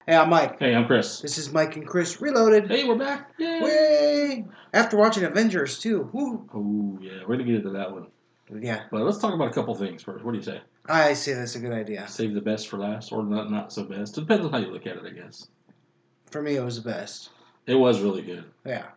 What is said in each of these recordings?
Hey, I'm Mike. Hey, I'm Chris. This is Mike and Chris Reloaded. Hey, we're back. Yay! Way after watching Avengers too. Woo. Oh, yeah, we're going to get into that one. Yeah, But let's talk about a couple things first. What do you say? I say that's a good idea. Save the best for last, or not so best. Depends on how you look at it, I guess. For me, it was the best. It was really good. Yeah.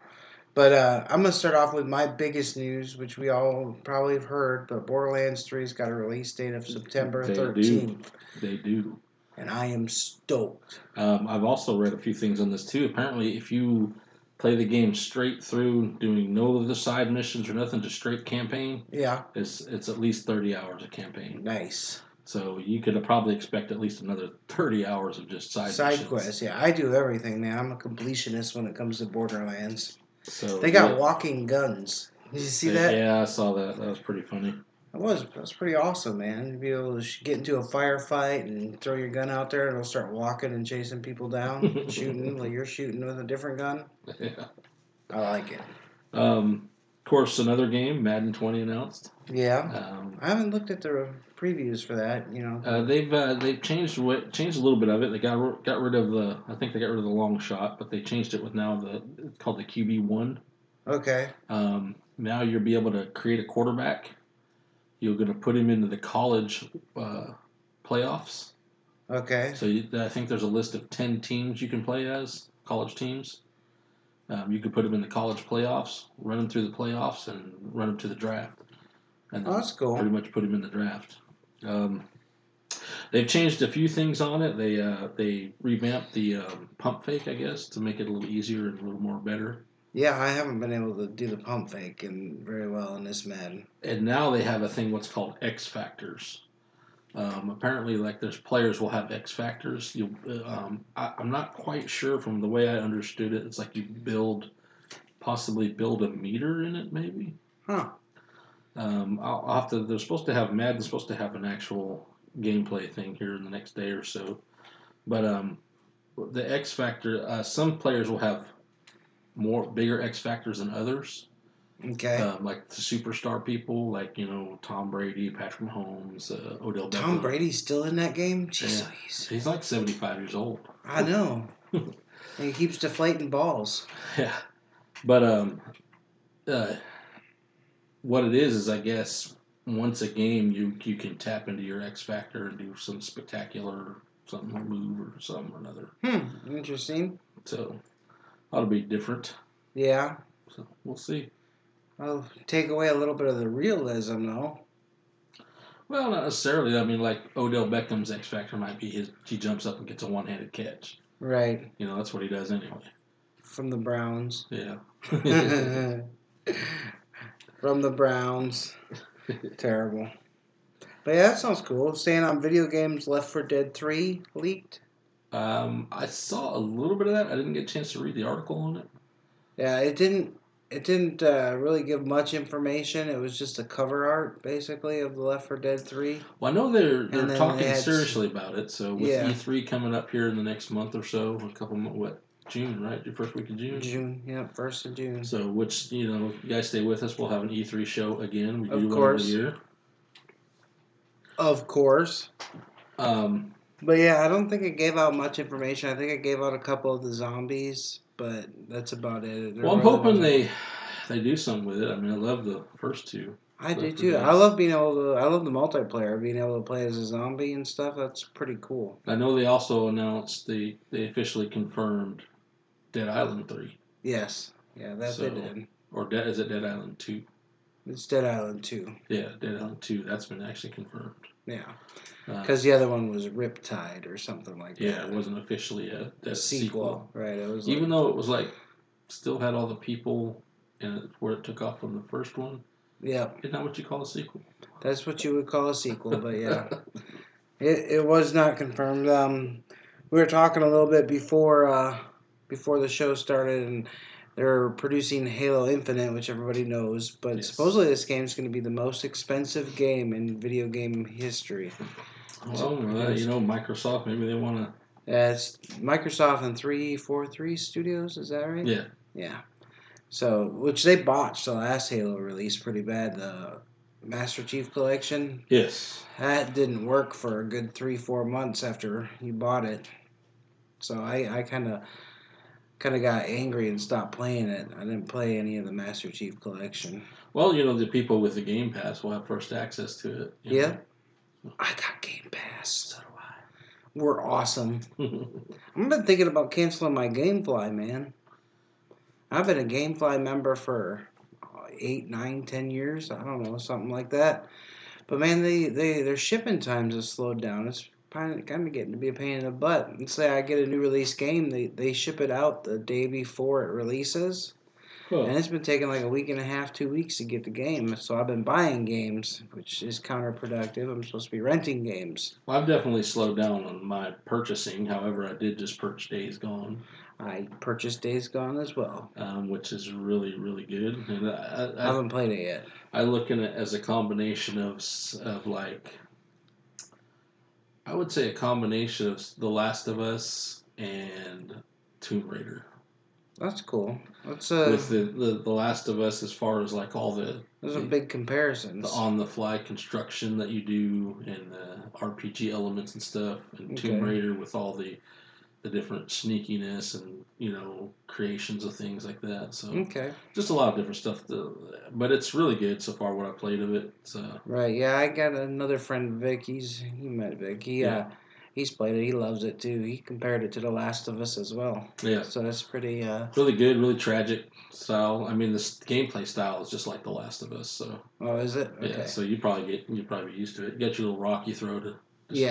But I'm going to start off with my biggest news, which we all probably have heard, but Borderlands 3's got a release date of September 13th. They do. And I am stoked. I've also read a few things on this, too. Apparently, if you play the game straight through, doing no other side missions or nothing, just straight campaign, Yeah. it's at least 30 hours of campaign. Nice. So you could probably expect at least another 30 hours of just side missions. quests. Yeah, I do everything, man. I'm a completionist when it comes to Borderlands. So They got walking guns. Did you see that? Yeah, I saw that. That was pretty funny. That was pretty awesome, man. To be able to get into a firefight and throw your gun out there and it'll start walking and chasing people down, shooting like you're shooting with a different gun. Yeah. I like it. Of course, another game, Madden 20 announced. Yeah. I haven't looked at the previews for that. They've changed a little bit of it. They got rid of the long shot, but they changed it with now it's called the QB1. Okay. Now you'll be able to create a quarterback. You're going to put him into the college playoffs. Okay. So I think there's a list of 10 teams you can play as, college teams. You could put him in the college playoffs, run him through the playoffs, and run him to the draft. And that's cool. Pretty much put him in the draft. They've changed a few things on it. They revamped the pump fake, I guess, to make it a little easier and a little more better. Yeah, I haven't been able to do the pump fake very well in this Madden. And now they have a thing what's called X Factors. Apparently, like there's players will have X Factors. I'm not quite sure from the way I understood it. It's like you possibly build a meter in it, maybe. Huh. I'll have to. Madden's supposed to have an actual gameplay thing here in the next day or so. But the X Factor, some players will have bigger X Factors than others. Okay. Like the superstar people, like Tom Brady, Patrick Mahomes, Odell Beckham. Tom Brady's still in that game? Jeez, yeah. He's like 75 years old. I know. And he keeps deflating balls. Yeah, but what it is I guess once a game you can tap into your X Factor and do some spectacular move or something or another. Interesting. So ought to be different. Yeah. So we'll see. I'll take away a little bit of the realism, though. Well, not necessarily. I mean, like Odell Beckham's X Factor might be he jumps up and gets a one-handed catch. Right. That's what he does anyway. From the Browns. Yeah. From the Browns. Terrible. But yeah, that sounds cool. Staying on video games, Left 4 Dead 3 leaked. I saw a little bit of that. I didn't get a chance to read the article on it. Yeah, it didn't really give much information. It was just a cover art, basically, of the Left 4 Dead 3. Well, I know they're talking seriously about it. So with E3 coming up here in the next month or so, June, right? The first week of June? June, yeah, 1st of June. So, which, you guys stay with us. We'll have an E3 show again. We do one every year. Of course. But yeah, I don't think it gave out much information. I think it gave out a couple of the zombies, but that's about it. Well, I'm hoping they do something with it. I mean, I love the first two. I do too. I love the multiplayer, being able to play as a zombie and stuff. That's pretty cool. I know they also announced they officially confirmed Dead Island 3. Yes. Yeah, they did. Or is it Dead Island 2? It's Dead Island 2. Yeah, Dead Island 2. That's been actually confirmed. Yeah. Because the other one was Riptide or something like that. Yeah, it wasn't officially a sequel. Right. It was even though it was still had all the people in it where it took off from the first one. Yeah. Isn't that what you call a sequel? That's what you would call a sequel, but yeah. It was not confirmed. We were talking a little bit before the show started, and they're producing Halo Infinite, which everybody knows, but supposedly this game is going to be the most expensive game in video game history. Well, Microsoft, maybe they want to... Yeah, it's Microsoft and 343 Studios, is that right? Yeah. Yeah. So, which they botched the last Halo release pretty bad, the Master Chief Collection. Yes. That didn't work for a good 3-4 months after you bought it. So I kind of got angry and stopped playing it. I didn't play any of the Master Chief Collection. Well, the people with the Game Pass will have first access to it. Yeah, I got Game Pass. So do I. We're awesome. I've been thinking about canceling my GameFly, man. I've been a GameFly member for 8, 9, 10 years. I don't know, something like that. But man, their shipping times have slowed down. It's kind of getting to be a pain in the butt. Let's say I get a new release game, they ship it out the day before it releases. Huh. And it's been taking like a week and a half, 2 weeks to get the game. So I've been buying games, which is counterproductive. I'm supposed to be renting games. Well, I've definitely slowed down on my purchasing. However, I did just purchase Days Gone. I purchased Days Gone as well. Which is really, really good. And I haven't played it yet. I look at it as a combination of like, I would say a combination of The Last of Us and Tomb Raider. That's cool. That's With the Last of Us, as far as like all those are big comparisons. The on the fly construction that you do and the RPG elements and stuff, and Tomb Raider with all the different sneakiness and creations of things like that. So just a lot of different stuff. But it's really good so far. What I played of it. So right, yeah, I got another friend, Vic. He met Vic. He's played it. He loves it too. He compared it to The Last of Us as well. Yeah. So that's pretty. Really good, really tragic style. I mean, this gameplay style is just like The Last of Us. So. Oh, is it? Okay. Yeah. So you probably be used to it. You got your little rock you throw to. You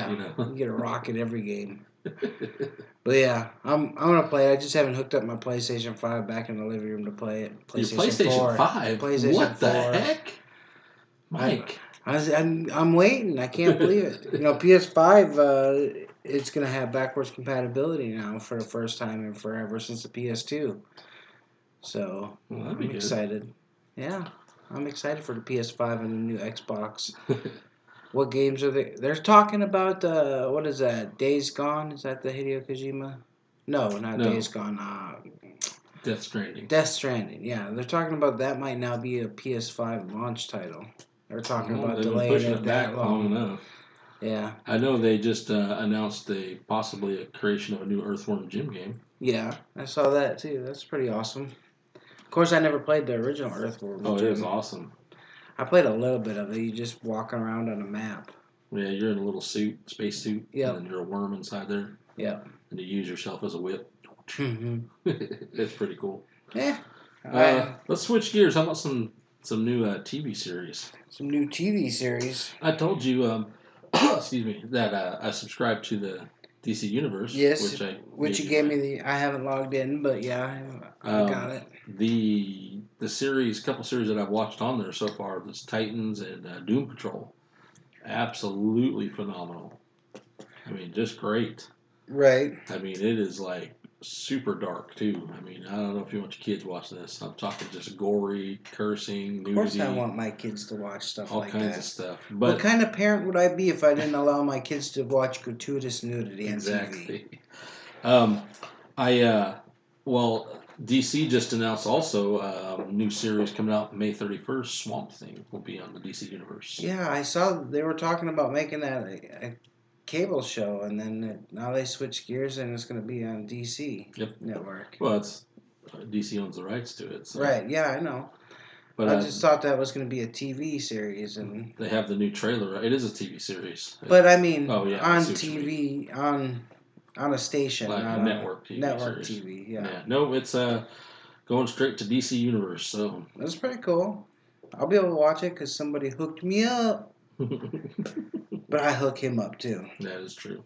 get a rock in every game. But yeah, I'm gonna play it. I just haven't hooked up my PlayStation 5 back in the living room to play it. PlayStation 5? PlayStation what 4. The heck? Mike. I'm waiting. I can't believe it. PS5, it's going to have backwards compatibility now for the first time in forever since the PS2. So, I'm excited. Yeah, I'm excited for the PS5 and the new Xbox. What games are they? They're talking about, what is that? Days Gone? Is that the Hideo Kojima? No, not Days Gone. Death Stranding. Death Stranding, yeah. They're talking about that might now be a PS5 launch title. They're talking about delaying it that long enough. Yeah. I know they just announced possibly a creation of a new Earthworm Jim game. Yeah, I saw that too. That's pretty awesome. Of course, I never played the original Earthworm Jim. It is awesome. I played a little bit of it. You just walking around on a map. Yeah, you're in a little space suit. Yep. And then you're a worm inside there. Yep. And you use yourself as a whip. Mm-hmm. It's pretty cool. Yeah. Let's switch gears. How about some new TV series? Some new TV series. I told you, excuse me, that I subscribe to the DC Universe. Yes. Which you gave me I haven't logged in, but yeah, I got it. The couple series that I've watched on there so far, this Titans and Doom Patrol, absolutely phenomenal. I mean, just great. Right. I mean, it is like super dark too. I mean, I don't know if you want your kids watching this. I'm talking just gory, cursing, nudity. Of course, I want my kids to watch stuff like that. All kinds of stuff. But what kind of parent would I be if I didn't allow my kids to watch gratuitous nudity on TV? Well, DC just announced also a new series coming out May 31st. Swamp Thing will be on the DC Universe. Yeah, I saw they were talking about making that a cable show, and then now they switched gears and it's going to be on DC network. Well, it's DC owns the rights to it. So. Right, yeah, I know. But I just thought that was going to be a TV series, and they have the new trailer. It is a TV series. But I mean, on TV, on a station, like not a network TV. Network series. TV, yeah. No, it's going straight to DC Universe. So that's pretty cool. I'll be able to watch it because somebody hooked me up. But I hook him up too. That is true.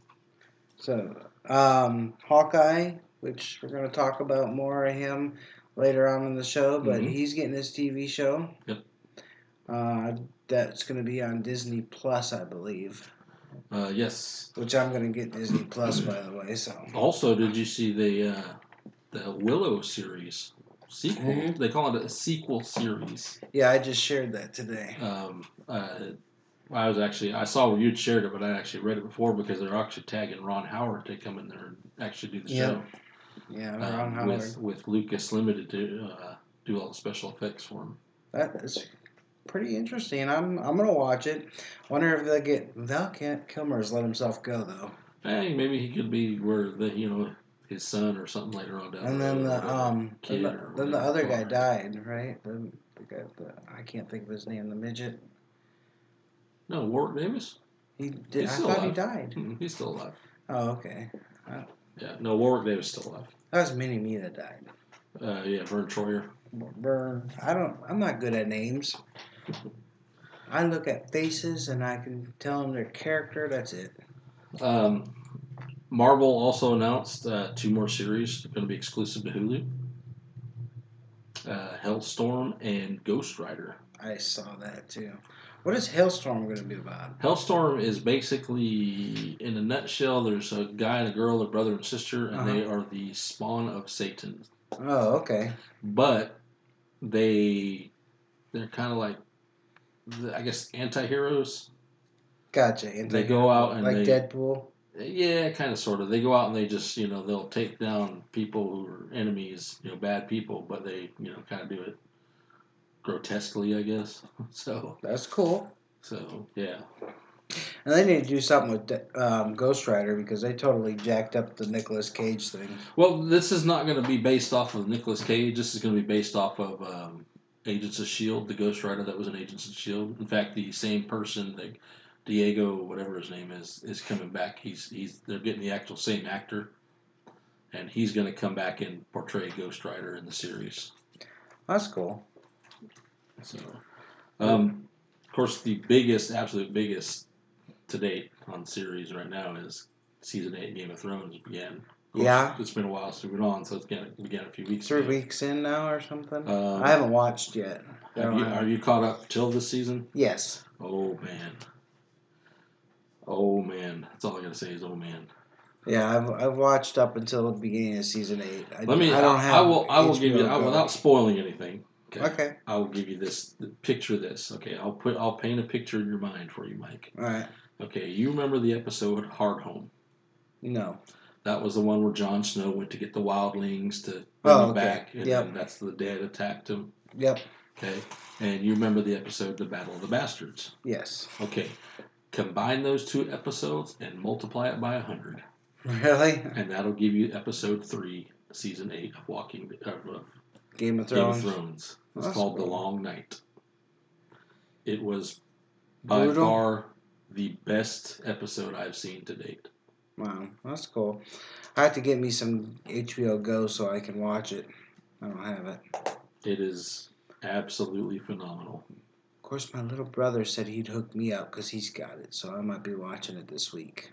So, Hawkeye, which we're going to talk about more of him later on in the show, but he's getting his TV show. Yep. That's going to be on Disney Plus, I believe. Yes. Which I'm going to get Disney Plus, by the way. So. Also, did you see the Willow series sequel? Mm-hmm. They call it a sequel series. Yeah, I just shared that today. I saw where you'd shared it, but I actually read it before because they're actually tagging Ron Howard to come in there and actually do the show. Yeah, Ron Howard. With Lucas Limited to do all the special effects for him. That is pretty interesting. I'm gonna watch it. Wonder if Val Kilmer's let himself go though. Hey, maybe he could be where his son or something later on down And the road. then Or whatever, kid or then the whatever other you call guy it. died, right? The guy, I can't think of his name. The midget. No, Warwick Davis. He did. He's I still thought he alive. died. He's still alive. Oh, okay. Yeah, no, Warwick Davis is still alive. That was Mini Me that died. Yeah, Vern Troyer. Burn. I'm not good at names. I look at faces and I can tell them their character. That's it. Marvel also announced 2 more series going to be exclusive to Hulu. Hellstorm and Ghost Rider. I saw that too. What is Hailstorm going to be about? Hellstorm is basically, in a nutshell, there's a guy and a girl, a brother and sister, and they are the spawn of Satan. Oh, okay. But they're kind of like, I guess, anti-heroes. Gotcha. They go out and like Deadpool. Yeah, kind of, sort of. They go out and they just, they'll take down people who are enemies, bad people, but they, kind of do it grotesquely, I guess. So That's cool. So yeah. And they need to do something with Ghost Rider because they totally jacked up the Nicolas Cage thing. Well, this is not going to be based off of Nicolas Cage. This is going to be based off of Agents of S.H.I.E.L.D., the Ghost Rider that was in Agents of S.H.I.E.L.D. In fact, the same person, Diego, whatever his name is coming back. They're getting the actual same actor, and he's going to come back and portray Ghost Rider in the series. That's cool. So, of course, the absolute biggest to date on series right now is season 8 Game of Thrones began. Yeah. It's been a while since we've been on, so it began a few weeks 3 ago. weeks in now or something? I haven't watched yet. Are you caught up till this season? Yes. Oh, man. Oh, man. That's all I got to say is, oh, man. Yeah, I've watched up until the beginning of season 8. I will give you, without spoiling anything. Okay. I will give you this. Picture this. Okay, I'll paint a picture in your mind for you, Mike. All right. Okay, you remember the episode Hard Home? No. That was the one where Jon Snow went to get the wildlings to bring him back, and then that's the dead attacked him. Yep. Okay, and you remember the episode The Battle of the Bastards? Yes. Okay, combine those 2 episodes and multiply it by 100. Really? And that'll give you episode 3, season 8 of Game of Thrones. It's called cool. The Long Night. It was by far the best episode I've seen to date. Wow, that's cool. I have to get me some HBO Go so I can watch it. I don't have it. It is absolutely phenomenal. Of course, my little brother said he'd hook me up because he's got it, so I might be watching it this week.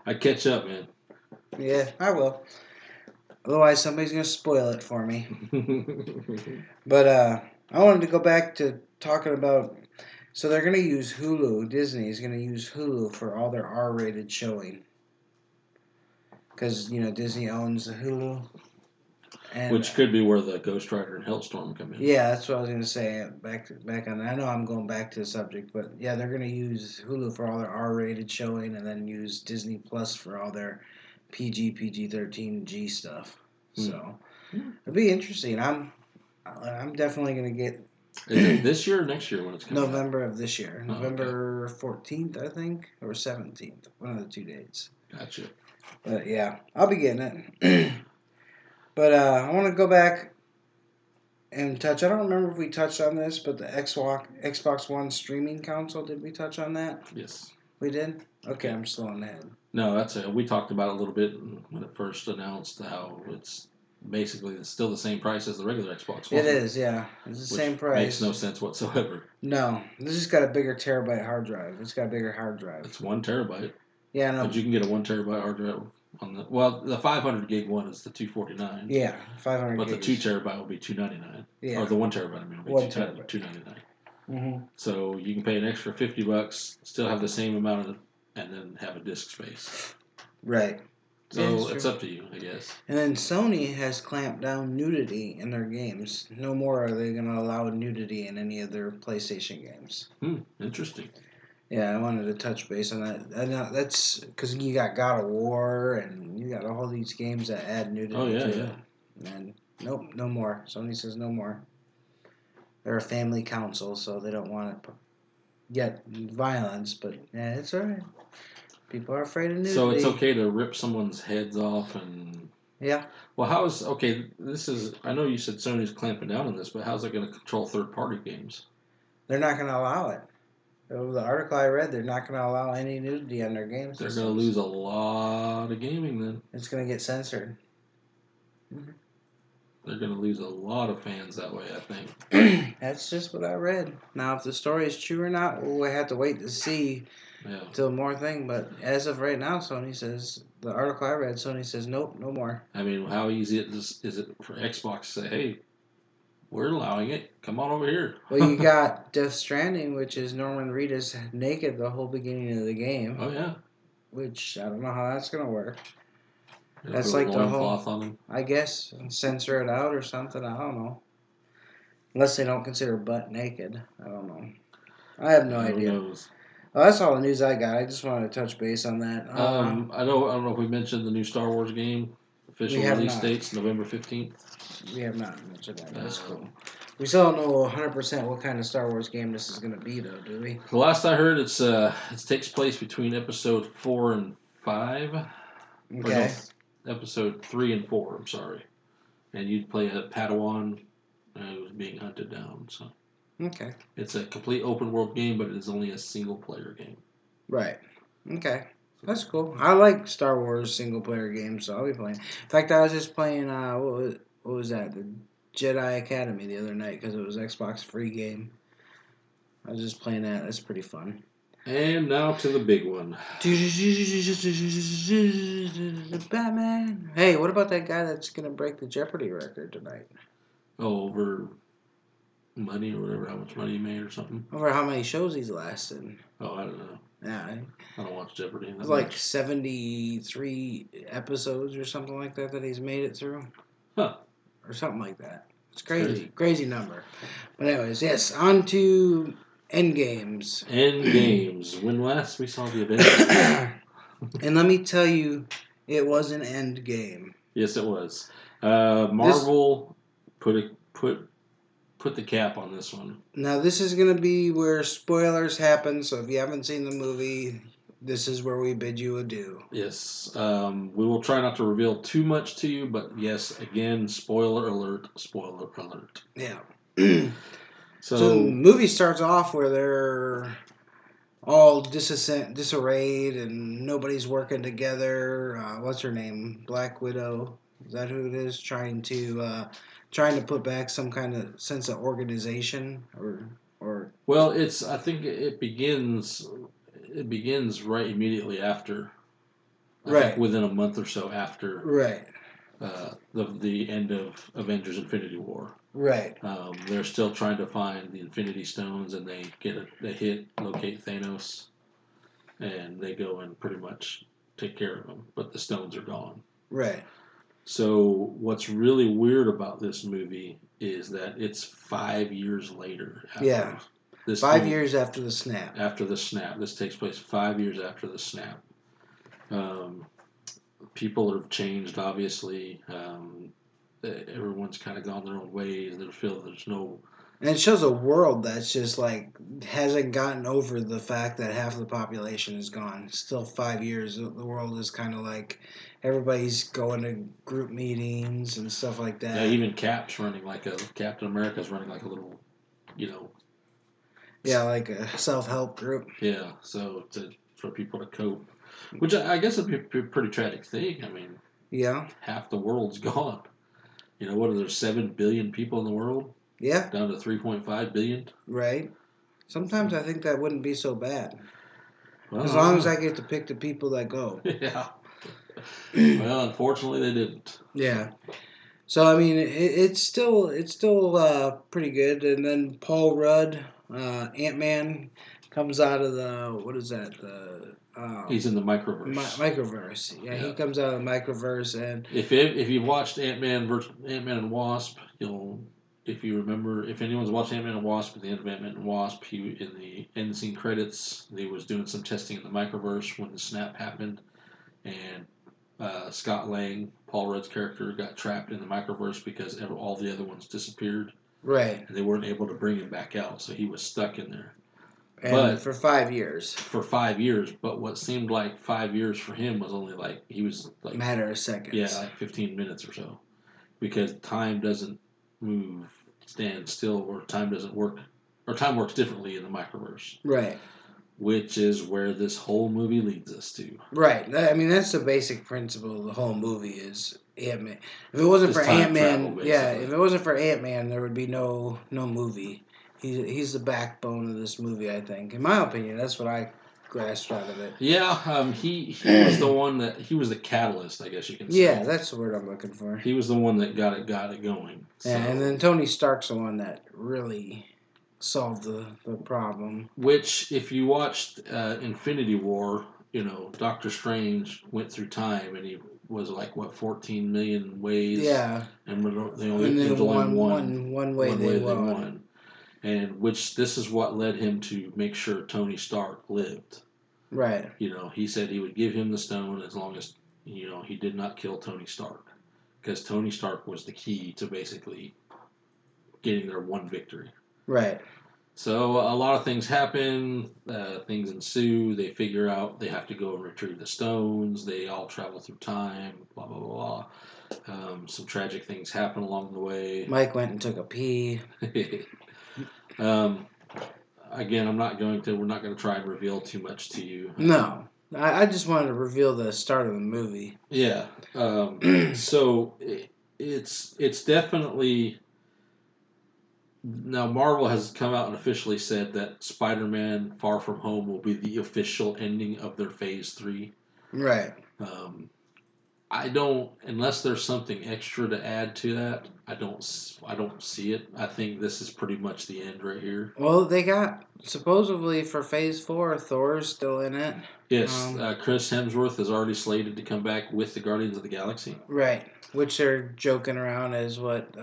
I'd catch up, man. Yeah, I will. Otherwise, somebody's going to spoil it for me. But I wanted to go back to talking about... So they're going to use Hulu. Disney is going to use Hulu for all their R-rated showing. Because, Disney owns the Hulu. And, which could be where the Ghost Rider and Hellstorm come in. Yeah, that's what I was going to say. Back on that. I know I'm going back to the subject, but yeah, they're going to use Hulu for all their R-rated showing and then use Disney Plus for all their PG-13 G stuff. So it'll be interesting. I'm definitely going to get... Is it this year or next year when it's coming November of this year. Oh, November 14th, I think, or 17th. One of the 2 dates. Gotcha. But yeah, I'll be getting it. But I want to go back and touch. I don't remember if we touched on this, but the Xbox One streaming console, did we touch on that? Yes. We did? Okay, I'm still on ahead. No, that's it. We talked about it a little bit when it first announced how it's basically still the same price as the regular Xbox One. It is, yeah. It's the same price. Makes no sense whatsoever. No. This has got a bigger terabyte hard drive. It's got a bigger hard drive. It's 1 terabyte. Yeah, no. But you can get a 1 terabyte hard drive the 500 gig one is the $249. Yeah, 500 But the 2 terabyte will be $299. Yeah. Or the 1 terabyte will be $299. Mm-hmm. So you can pay an extra $50, still have the same amount and then have a disk space. Right. So it's up to you, I guess. And then Sony has clamped down nudity in their games. No more are they going to allow nudity in any of their PlayStation games. Interesting. Yeah, I wanted to touch base on that. And that's because you got God of War and you got all these games that add nudity to it. And nope, no more. Sony says no more. They're a family council, so they don't want to get violence, but yeah, it's alright. People are afraid of nudity. So it's okay to rip someone's heads off and Yeah. Well, this is, I know you said Sony's clamping down on this, but how's it going to control third-party games? They're not going to allow it. Over the article I read, they're not going to allow any nudity on their game They're systems. going to lose a lot of gaming then. It's going to get censored. They're going to lose a lot of fans that way, I think. That's just what I read. Now, if the story is true or not, we'll have to wait to see till more thing. But as of right now, Sony says, the article I read, Sony says, nope, no more. I mean, how easy is it for Xbox to say, hey, we're allowing it. Come on over here. Well, you got Death Stranding, which is Norman Reedus naked the whole beginning of the game. Oh, yeah. Which, I don't know how that's going to work. That's like the whole on them. I guess, censor it out or something. I don't know. Unless they don't consider butt naked. I don't know. I have no idea. Who knows? Well, that's all the news I got. I just wanted to touch base on that. I don't know if we mentioned the new Star Wars game. Official release date's November 15th. We have not mentioned that. That's cool. We still don't know 100% what kind of Star Wars game this is going to be, though, do we? The last I heard, it takes place between episode 4 and 5. Okay. No, episode 3 and 4, I'm sorry. And you'd play a Padawan who was being hunted down. So okay. It's a complete open world game, but it is only a single player game. Right. Okay. That's cool. I like Star Wars single player games, so I'll be playing. In fact, I was just playing, what was that? The Jedi Academy the other night because it was Xbox free game. I was just playing that. That's pretty fun. And now to the big one. Batman. Hey, what about that guy that's going to break the Jeopardy record tonight? Oh, over money or whatever, how much money he made or something? Over how many shows he's lasted. Oh, I don't know. Yeah. I don't watch Jeopardy. It was like 73 episodes or something like that he's made it through. Huh. Or something like that. It's crazy. Crazy number. But anyways, yes, on to Endgames. Endgames. When last we saw the Avengers. And let me tell you, it was an Endgame. Yes, it was. Marvel put the cap on this one. Now, this is going to be where spoilers happen, so if you haven't seen the movie, this is where we bid you adieu. Yes. We will try not to reveal too much to you, but yes, again, spoiler alert, spoiler alert. Yeah. So the movie starts off where they're all disarrayed and nobody's working together. What's her name? Black Widow. Is that who it is? Trying to put back some kind of sense of organization or. Well, I think it begins right immediately after. I think within a month or so after. Right. The end of Avengers: Infinity War. Right. They're still trying to find the Infinity Stones, and they locate Thanos, and they go and pretty much take care of him. But the stones are gone. Right. So what's really weird about this movie is that it's 5 years later. Yeah. 5 years after the snap. After the snap. This takes place 5 years after the snap. People have changed, obviously. Everyone's kind of gone their own ways. They feel there's no... And it shows a world that's just like hasn't gotten over the fact that half of the population is gone. Still 5 years, the world is kind of like everybody's going to group meetings and stuff like that. Yeah, even Captain America's running like a little, Yeah, like a self-help group. Yeah, so for people to cope, which I guess would be a pretty tragic thing. I mean, yeah, half the world's gone. What are there 7 billion people in the world? Yeah. Down to 3.5 billion? Right. Sometimes I think that wouldn't be so bad. Well, as long as I get to pick the people that go. Yeah. Well, unfortunately they didn't. Yeah. So, I mean, it's still pretty good. And then Paul Rudd, Ant-Man, comes out of the, what is that? He's in the microverse. Microverse. Yeah, he comes out of the microverse. And if you watched Ant-Man and Wasp, if you remember, if anyone's watched Ant-Man and Wasp, at the end of Ant-Man and Wasp, in the end scene credits, he was doing some testing in the microverse when the snap happened, and Scott Lang, Paul Rudd's character, got trapped in the microverse because all the other ones disappeared. Right. And they weren't able to bring him back out, so he was stuck in there. And but for 5 years. For 5 years, but what seemed like 5 years for him was only like he was like Matter of seconds. Yeah, like 15 minutes or so, because time doesn't move, stand still, or time doesn't work, or time works differently in the microverse. Right. Which is where this whole movie leads us to. Right. I mean, that's the basic principle of the whole movie is Ant-Man. If it wasn't for Ant-Man, if it wasn't for Ant-Man, there would be no movie. He's the backbone of this movie, I think. In my opinion, that's what I grasped out of it. Yeah, he was the one he was the catalyst, I guess you can say. Yeah, that's the word I'm looking for. He was the one that got it going. Yeah, and then Tony Stark's the one that really solved the problem. Which, if you watched Infinity War, Doctor Strange went through time and he was like 14 million ways. Yeah, and they only one way they won. And which this is what led him to make sure Tony Stark lived. Right. He said he would give him the stone as long as he did not kill Tony Stark, because Tony Stark was the key to basically getting their one victory. Right. So a lot of things happen, things ensue, they figure out they have to go and retrieve the stones, they all travel through time, blah, blah, blah, blah. Some tragic things happen along the way. Mike went and took a pee. Again, we're not going to try and reveal too much to you. No. I just wanted to reveal the start of the movie. Yeah. So it's definitely... Now, Marvel has come out and officially said that Spider-Man Far From Home will be the official ending of their Phase 3. Right. I don't, unless there's something extra to add to that, I don't see it. I think this is pretty much the end right here. Well, they got, supposedly for Phase 4, Thor's still in it. Yes, Chris Hemsworth is already slated to come back with the Guardians of the Galaxy. Right. Which they're joking around as what,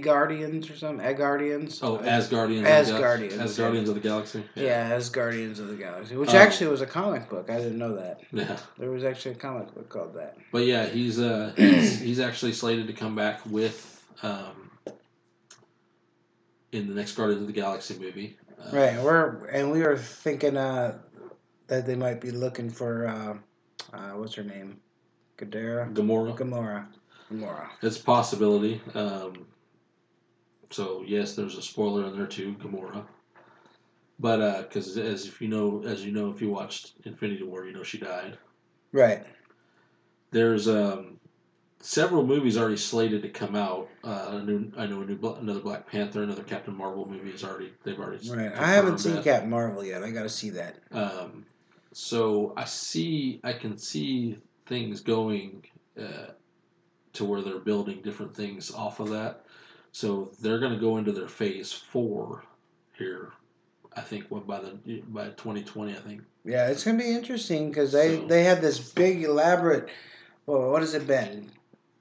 Guardians or something? Guardians? Oh, as Guardians. As Guardians. As Guardians of the Galaxy. Yeah, as Guardians of the Galaxy. Which actually was a comic book. I didn't know that. Yeah. There was actually a comic book called that. But yeah, he's actually slated to come back with in the next Guardians of the Galaxy movie. Right. We were thinking that they might be looking for what's her name? Gamora. It's a possibility. So yes, there's a spoiler in there too, Gamora. But because if you watched Infinity War, she died. Right. There's several movies already slated to come out. Another Black Panther, another Captain Marvel movie they've already. Right. I haven't seen Captain Marvel yet. I got to see that. So I can see things going to where they're building different things off of that. So they're going to go into their Phase 4 here. I think by 2020. I think. Yeah, it's going to be interesting because they had this big elaborate. Well, what has it been?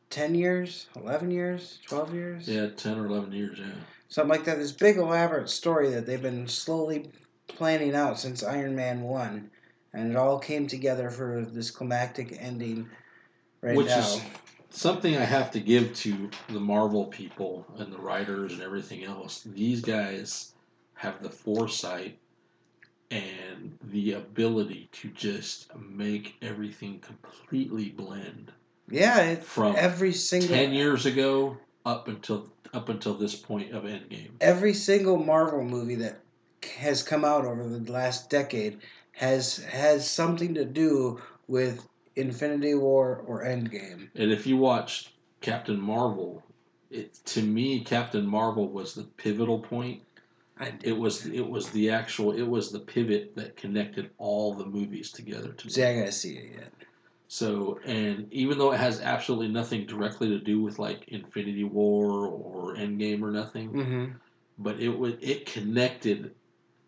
10 years? 11 years? 12 years? Yeah, 10 or 11 years. Yeah. Something like that. This big elaborate story that they've been slowly planning out since Iron Man 1, and it all came together for this climactic ending Which now. Is something I have to give to the Marvel people and the writers and everything else. These guys have the foresight and the ability to just make everything completely blend. Yeah, from every single 10 years ago up until this point of Endgame. Every single Marvel movie that has come out over the last decade has something to do with Infinity War or Endgame. And if you watched Captain Marvel, to me, Captain Marvel was the pivotal point. It was the pivot that connected all the movies together to me. See, I gotta see it yet. So, and even though it has absolutely nothing directly to do with like Infinity War or Endgame or nothing, but it connected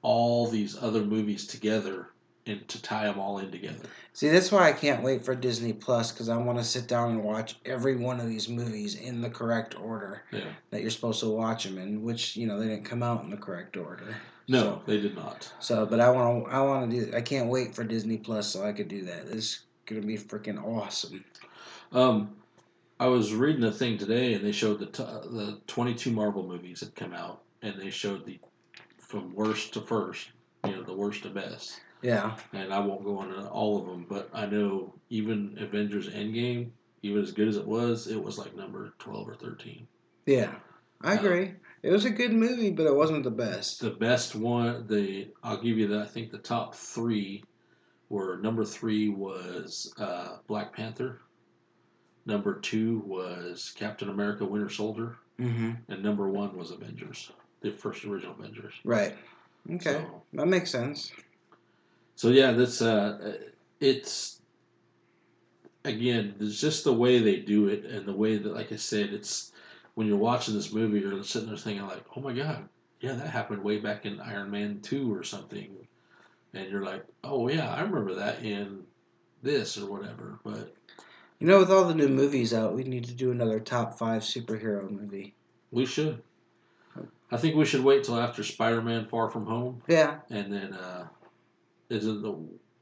all these other movies together and to tie them all in together. See, that's why I can't wait for Disney Plus, because I want to sit down and watch every one of these movies in the correct order that you're supposed to watch them in, which, they didn't come out in the correct order. No, they did not. So, but I want to do. I can't wait for Disney Plus so I could do that. It's gonna be freaking awesome. I was reading a thing today, and they showed the 22 Marvel movies that come out, and they showed the from worst to first, the worst to best. Yeah. And I won't go into all of them, but I know even Avengers Endgame, even as good as it was like number 12 or 13. Yeah, I agree. It was a good movie, but it wasn't the best. The best one, I'll give you I think the top three were number 3 was Black Panther. Number 2 was Captain America Winter Soldier. Mm-hmm. And number 1 was Avengers, the first original Avengers. Right. Okay. So, that makes sense. So yeah, that's it's again, it's just the way they do it and the way that, like I said, it's when you're watching this movie, you're sitting there thinking like, oh my god, yeah, that happened way back in Iron Man 2 or something, and you're like, oh yeah, I remember that in this or whatever. But with all the new movies out, we need to do another top 5 superhero movie. we should. I think we should wait till after Spider-Man: Far From Home. Yeah. And then is it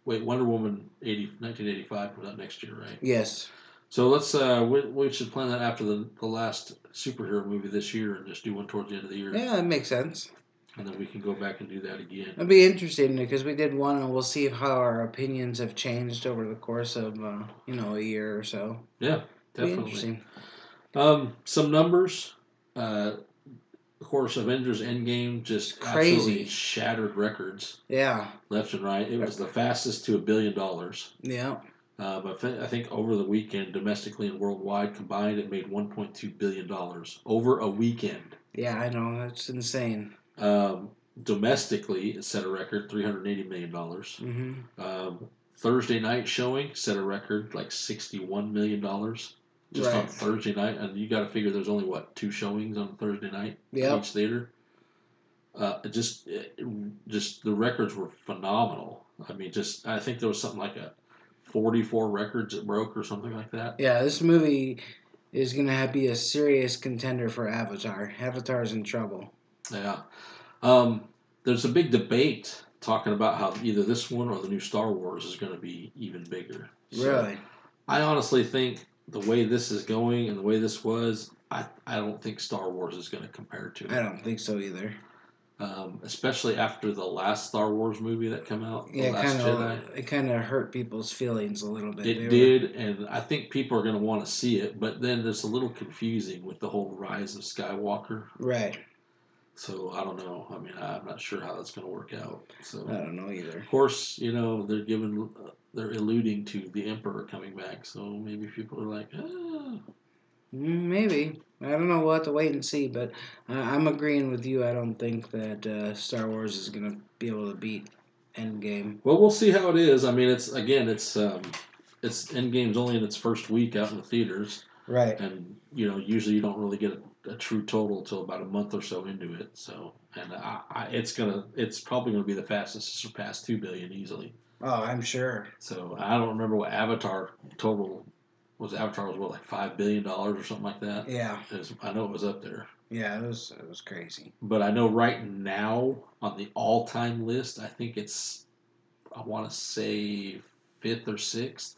Wonder Woman 1985 comes out next year, right? Yes. So let's we should plan that after the last superhero movie this year and just do one towards the end of the year. Yeah, that makes sense. And then we can go back and do that again. It'll be interesting because we did one, and we'll see how our opinions have changed over the course of a year or so. Yeah, definitely. It'll be interesting. Some numbers. Of course, Avengers Endgame just crazy. Absolutely shattered records. Yeah. Left and right. It was the fastest to $1 billion. Yeah. I think over the weekend, domestically and worldwide combined, it made $1.2 billion over a weekend. Yeah, I know. That's insane. Domestically, it set a record, $380 million. Mm-hmm. Thursday night showing set a record, like $61 million just on Thursday night. And you got to figure there's only, 2 showings on Thursday night at each theater. Just the records were phenomenal. I mean, I think there was something like 44 records it broke or something like that. Yeah, this movie is going to be a serious contender for Avatar. Avatar's in trouble. Yeah. There's a big debate talking about how either this one or the new Star Wars is going to be even bigger. Really? I honestly think the way this is going and the way this was, I don't think Star Wars is going to compare to it. I don't think so either. Especially after the last Star Wars movie that came out, The Last Jedi. It kind of hurt people's feelings a little bit. It did, and I think people are going to want to see it, but then it's a little confusing with the whole Rise of Skywalker. Right. So I don't know. I mean, I'm not sure how that's going to work out. So I don't know either. Of course, they're alluding to the Emperor coming back, so maybe people are like, ah. Maybe. I don't know. We'll have to wait and see, but I'm agreeing with you. I don't think that Star Wars is going to be able to beat Endgame. Well, we'll see how it is. I mean, it's Endgame's only in its first week out in the theaters, right? And usually you don't really get a true total until about a month or so into it. So, and it's probably gonna be the fastest to surpass 2 billion easily. Oh, I'm sure. So I don't remember what Avatar total was. Avatar was like $5 billion or something like that. Yeah, I know it was up there. Yeah, it was crazy. But I know right now on the all-time list, I think I want to say 5th or 6th.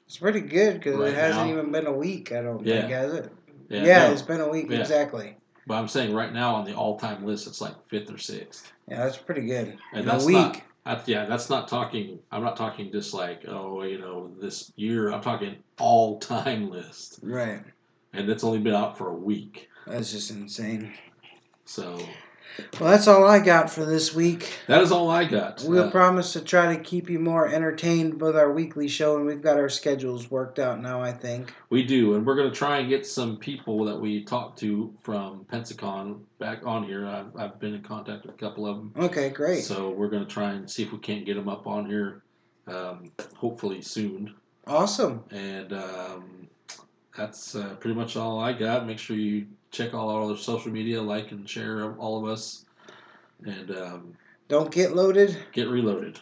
It's pretty good because it hasn't even been a week. I don't think, has it? Yeah, it's been a week exactly. But I'm saying right now on the all-time list, it's like 5th or 6th. Yeah, that's pretty good. And that's a week. That's not talking. I'm not talking just like this year. I'm talking all-time list. Right. And it's only been out for a week. That's just insane. So. Well, that's all I got for this week. That is all I got. We'll promise to try to keep you more entertained with our weekly show, and we've got our schedules worked out now, I think. We do, and we're going to try and get some people that we talked to from Pensacon back on here. I've been in contact with a couple of them. Okay, great. So we're going to try and see if we can't get them up on here, hopefully soon. Awesome. And that's pretty much all I got. Make sure you check all our social media, like and share all of us. And don't get loaded. Get reloaded.